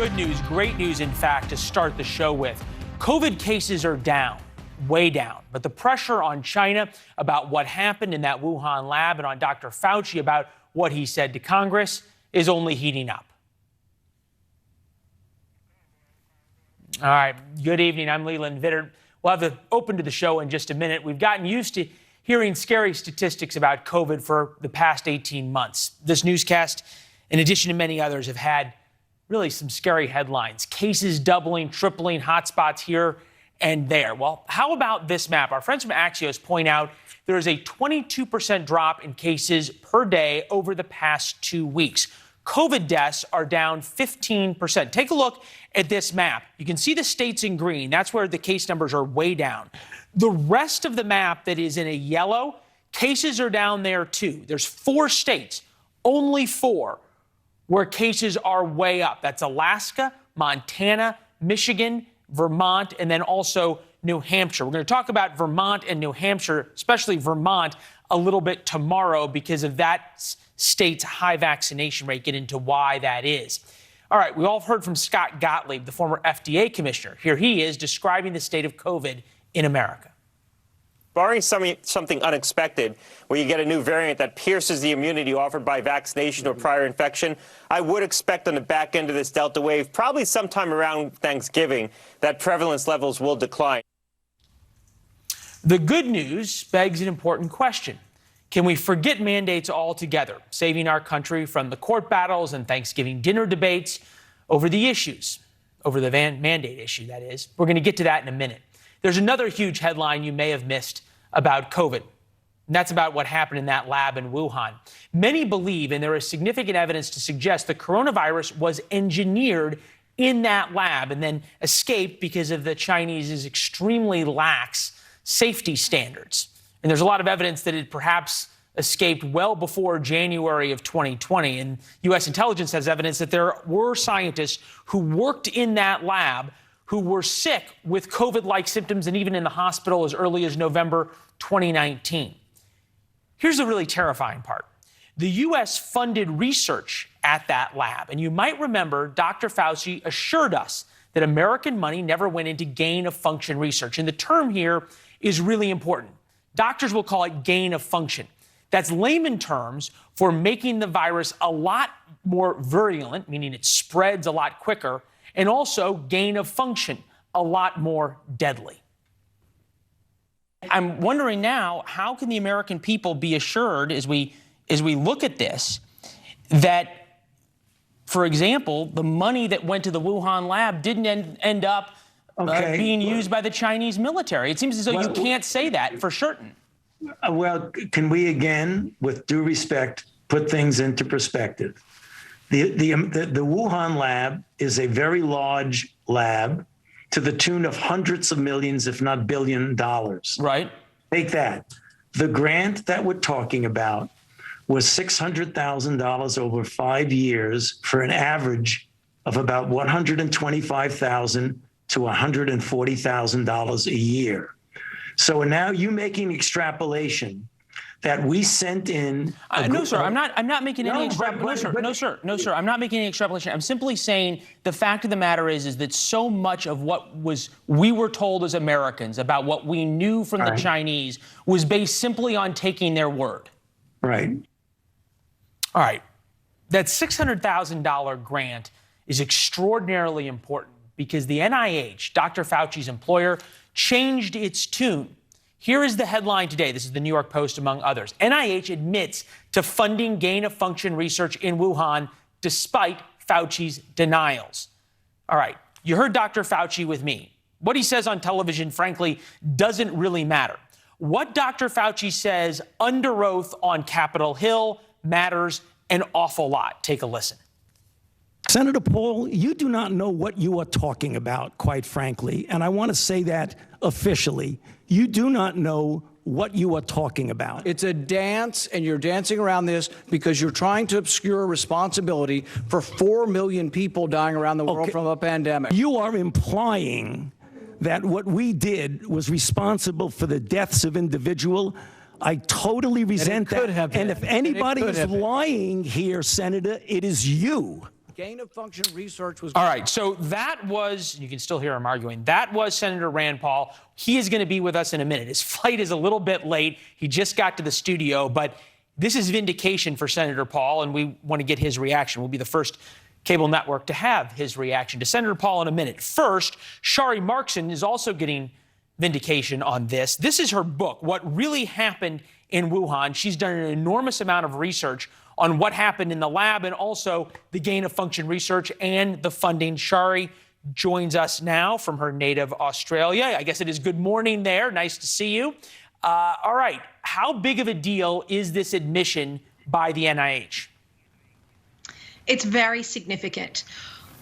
good news, great news, in fact, to start the show with. COVID cases are down, way down. But the pressure on China about what happened in that Wuhan lab and on Dr. Fauci about what he said to Congress is only heating up. All right, good evening. I'm Leland Vittert. We'll have the open to the show in just a minute. We've gotten used to hearing scary statistics about COVID for the past 18 months. This newscast, in addition to many others, have had really some scary headlines. Cases doubling, tripling, hotspots here and there. Well, how about this map? Our friends from Axios point out there is a 22% drop in cases per day over the past 2 weeks. COVID deaths are down 15%. Take a look at this map. You can see the states in green. That's where the case numbers are way down. The rest of the map that is in a yellow, cases are down there too. There's 4 states, only 4, where cases are way up. That's Alaska, Montana, Michigan, Vermont, and then also New Hampshire. We're going to talk about Vermont and New Hampshire, especially Vermont, a little bit tomorrow because of that state's high vaccination rate. Get into why that is. All right, we all heard from Scott Gottlieb, the former FDA commissioner. Here he is describing the state of COVID in America. Barring something unexpected, where you get a new variant that pierces the immunity offered by vaccination or prior infection, I would expect on the back end of this Delta wave, probably sometime around Thanksgiving, that prevalence levels will decline. The good news begs an important question. Can we forget mandates altogether, saving our country from the court battles and Thanksgiving dinner debates over the issues, over the mandate issue, that is? We're going to get to that in a minute. There's another huge headline you may have missed about COVID, and that's about what happened in that lab in Wuhan. Many believe, and there is significant evidence to suggest, the coronavirus was engineered in that lab and then escaped because of the Chinese's extremely lax safety standards. And there's a lot of evidence that it perhaps escaped well before January of 2020. And U.S. intelligence has evidence that there were scientists who worked in that lab who were sick with COVID-like symptoms and even in the hospital as early as November 2019. Here's the really terrifying part. The U.S. funded research at that lab. And you might remember Dr. Fauci assured us that American money never went into gain-of-function research. And the term here is really important. Doctors will call it gain of function. That's layman terms for making the virus a lot more virulent, meaning it spreads a lot quicker, and also gain of function, a lot more deadly. I'm wondering now, how can the American people be assured as we look at this that, for example, the money that went to the Wuhan lab didn't end up being used by the Chinese military? It seems as though you can't say that for certain. Well, can we again, with due respect, put things into perspective? The Wuhan lab is a very large lab to the tune of hundreds of millions, if not $1 billion. Right. Take that. The grant that we're talking about was $600,000 over 5 years for an average of about $125,000 to $140,000 a year. So now you making extrapolation that we sent in. No, sir. I'm not making any extrapolation. No, sir. I'm not making any extrapolation. I'm simply saying the fact of the matter is that so much of what we were told as Americans about what we knew from the Chinese was based simply on taking their word. Right. All right. That $600,000 grant is extraordinarily important because the NIH, Dr. Fauci's employer, changed its tune. Here is the headline today. This is the New York Post, among others. NIH admits to funding gain-of-function research in Wuhan despite Fauci's denials. All right, you heard Dr. Fauci with me. What he says on television, frankly, doesn't really matter. What Dr. Fauci says under oath on Capitol Hill matters an awful lot. Take a listen. Senator Paul, you do not know what you are talking about, quite frankly. And I want to say that officially. You do not know what you are talking about. It's a dance, and you're dancing around this because you're trying to obscure responsibility for 4 million people dying around the world from a pandemic. You are implying that what we did was responsible for the deaths of individuals. I totally resent that. And if anybody is lying here, Senator, it is you. Gain-of-function research was... All right, so that was, you can still hear him arguing, that was Senator Rand Paul. He is going to be with us in a minute. His flight is a little bit late. He just got to the studio, but this is vindication for Senator Paul, and we want to get his reaction. We'll be the first cable network to have his reaction to Senator Paul in a minute. First, Shari Markson is also getting vindication on this. This is her book, What Really Happened in Wuhan. She's done an enormous amount of research on what happened in the lab and also the gain-of-function research and the funding. Shari joins us now from her native Australia. I guess it is good morning there. Nice to see you. All right, how big of a deal is this admission by the NIH? It's very significant.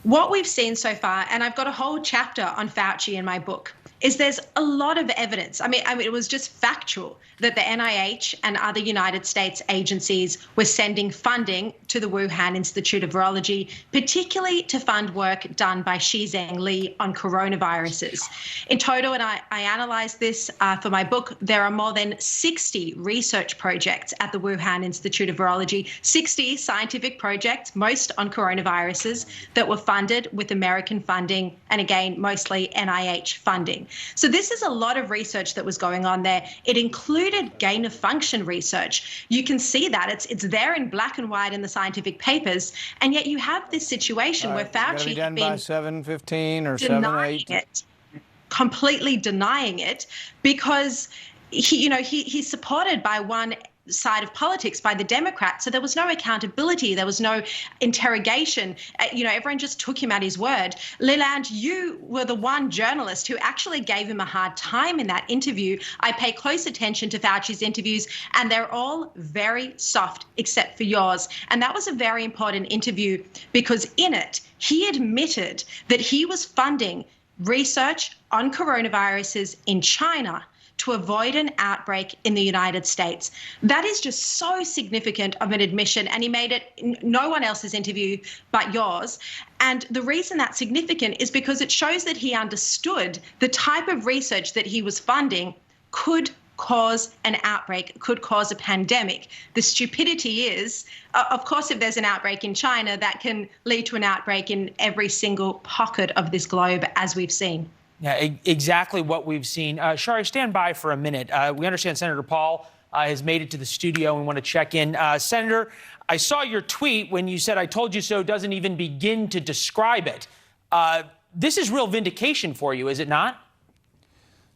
What we've seen so far, and I've got a whole chapter on Fauci in my book, is there's a lot of evidence. I mean, it was just factual that the NIH and other United States agencies were sending funding to the Wuhan Institute of Virology, particularly to fund work done by Shizheng Li on coronaviruses. In total, and I analyzed this for my book, there are more than 60 research projects at the Wuhan Institute of Virology, 60 scientific projects, most on coronaviruses, that were funded with American funding, and again, mostly NIH funding. So this is a lot of research that was going on there. It included gain-of-function research. You can see that. It's there in black and white in the scientific papers, and yet you have this situation where Fauci has been by 7:15 or denying 7:08. it, completely denying it, because he's supported by one side of politics, by the Democrats. So there was no accountability. There was no interrogation. Everyone just took him at his word. Leland, you were the one journalist who actually gave him a hard time in that interview. I pay close attention to Fauci's interviews, and they're all very soft, except for yours. And that was a very important interview because in it, he admitted that he was funding research on coronaviruses in China to avoid an outbreak in the United States. That is just so significant of an admission, and he made it in no one else's interview but yours. And the reason that's significant is because it shows that he understood the type of research that he was funding could cause an outbreak, could cause a pandemic. The stupidity is, of course, if there's an outbreak in China, that can lead to an outbreak in every single pocket of this globe, as we've seen. Yeah, exactly what we've seen. Shari, stand by for a minute. We understand Senator Paul has made it to the studio and we want to check in. Senator, I saw your tweet when you said, "I told you so," doesn't even begin to describe it. This is real vindication for you, is it not?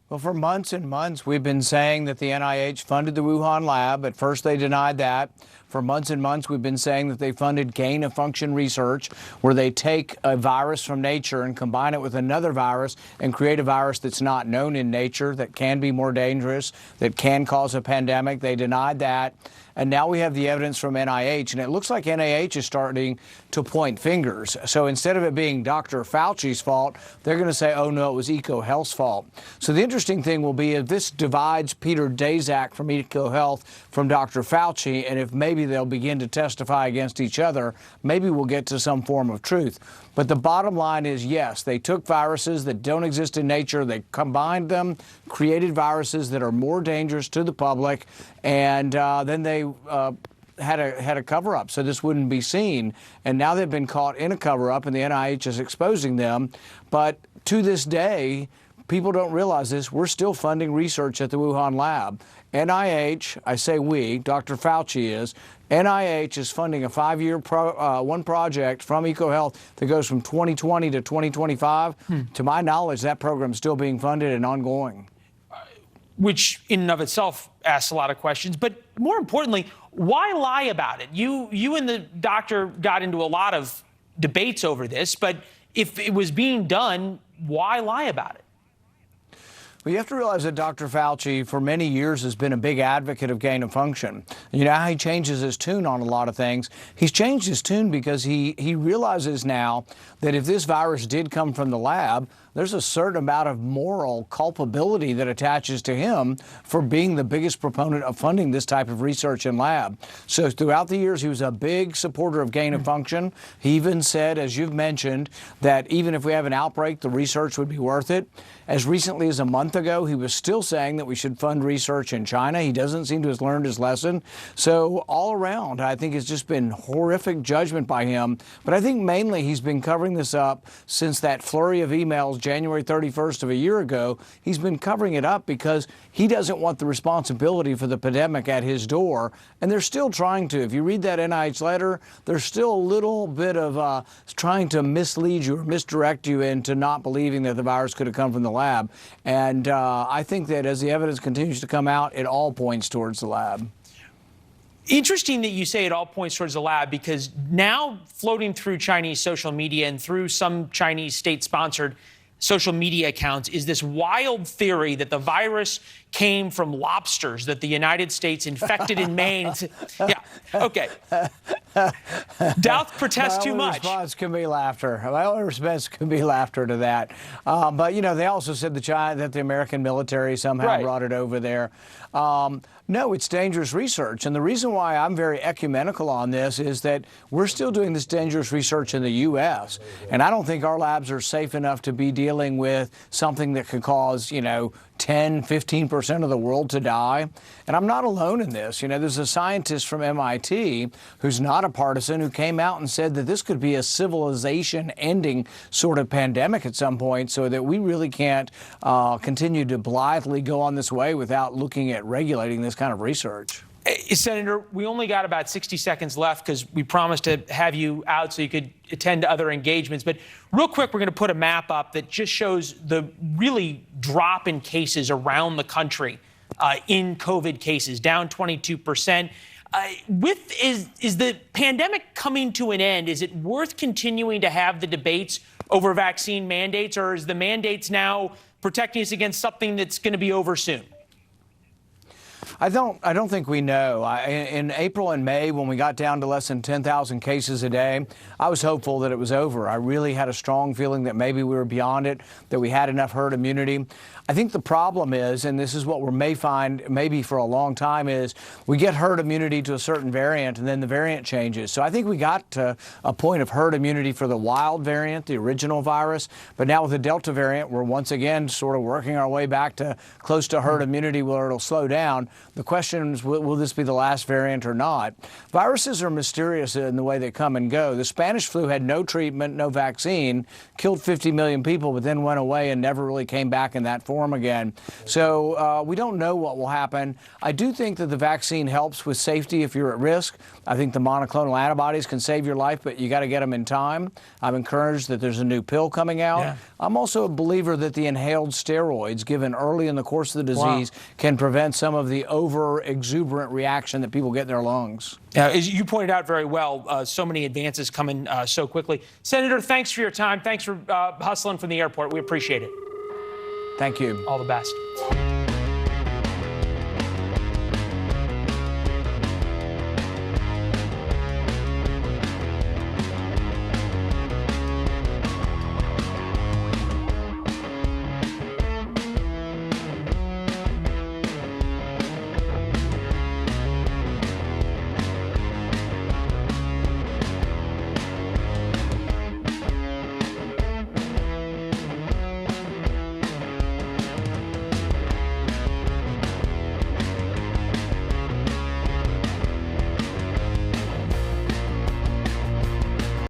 Well, for months and months, we've been saying that the NIH funded the Wuhan Lab. At first, they denied that. For months and months, we've been saying that they funded gain-of-function research, where they take a virus from nature and combine it with another virus and create a virus that's not known in nature, that can be more dangerous, that can cause a pandemic. They denied that. And now we have the evidence from NIH, and it looks like NIH is starting to point fingers. So instead of it being Dr. Fauci's fault, they're going to say, oh, no, it was EcoHealth's fault. So the interesting thing will be if this divides Peter Daszak from EcoHealth from Dr. Fauci, and if maybe they'll begin to testify against each other, maybe we'll get to some form of truth. But the bottom line is, yes, they took viruses that don't exist in nature, they combined them, created viruses that are more dangerous to the public, and then they had a cover-up so this wouldn't be seen. And now they've been caught in a cover-up, and the NIH is exposing them. But to this day, people don't realize this. We're still funding research at the Wuhan Lab. NIH, I say we, Dr. Fauci is, NIH is funding a 5-year one project from EcoHealth that goes from 2020 to 2025. To my knowledge, that program is still being funded and ongoing. Which in and of itself asks a lot of questions. But more importantly, why lie about it? You and the doctor got into a lot of debates over this, but if it was being done, why lie about it? Well, you have to realize that Dr. Fauci, for many years, has been a big advocate of gain of function. You know how he changes his tune on a lot of things? He's changed his tune because he realizes now that if this virus did come from the lab, there's a certain amount of moral culpability that attaches to him for being the biggest proponent of funding this type of research and lab. So throughout the years, he was a big supporter of gain of function. He even said, as you've mentioned, that even if we have an outbreak, the research would be worth it. As recently as a month ago, he was still saying that we should fund research in China. He doesn't seem to have learned his lesson. So all around, I think it's just been horrific judgment by him. But I think mainly he's been covering this up since that flurry of emails January 31st of a year ago. He's been covering it up because he doesn't want the responsibility for the pandemic at his door. And they're still trying to. If you read that NIH letter, there's still a little bit of trying to mislead you or misdirect you into not believing that the virus could have come from the lab. And I think that as the evidence continues to come out, it all points towards the lab. Interesting that you say it all points towards the lab, because now floating through Chinese social media and through some Chinese state-sponsored social media accounts is this wild theory that the virus came from lobsters that the United States infected in Maine. Yeah, okay. Doubt protests too much. My response can be laughter. My only response can be laughter to that. But, you know, they also said that the American military somehow brought it over there. No, it's dangerous research. And the reason why I'm very ecumenical on this is that we're still doing this dangerous research in the U.S. And I don't think our labs are safe enough to be dealing with something that could cause, you know, 10, 15% of the world to die. And I'm not alone in this. You know, there's a scientist from MIT who's not a partisan who came out and said that this could be a civilization-ending sort of pandemic at some point, so that we really can't continue to blithely go on this way without looking at regulating this kind of research. Senator, we only got about 60 seconds left because we promised to have you out so you could attend to other engagements. But real quick, we're going to put a map up that just shows the really drop in cases around the country in COVID cases, down 22%. Is the pandemic coming to an end? Is it worth continuing to have the debates over vaccine mandates, or is the mandates now protecting us against something that's going to be over soon? I don't think we know. In April and May, when we got down to less than 10,000 cases a day, I was hopeful that it was over. I really had a strong feeling that maybe we were beyond it, that we had enough herd immunity. I think the problem is, and this is what we may find maybe for a long time, is we get herd immunity to a certain variant and then the variant changes. So I think we got to a point of herd immunity for the wild variant, the original virus. But now with the Delta variant, we're once again sort of working our way back to close to herd immunity where it'll slow down. The question is, will this be the last variant or not? Viruses are mysterious in the way they come and go. The Spanish flu had no treatment, no vaccine, killed 50 million people, but then went away and never really came back in that form again. So we don't know what will happen. I do think that the vaccine helps with safety if you're at risk. I think the monoclonal antibodies can save your life, but you got to get them in time. I'm encouraged that there's a new pill coming out. Yeah. I'm also a believer that the inhaled steroids given early in the course of the disease can prevent some of the over-exuberant reaction that people get in their lungs. As you pointed out very well, so many advances coming so quickly. Senator, thanks for your time. Thanks for hustling from the airport. We appreciate it. Thank you. All the best.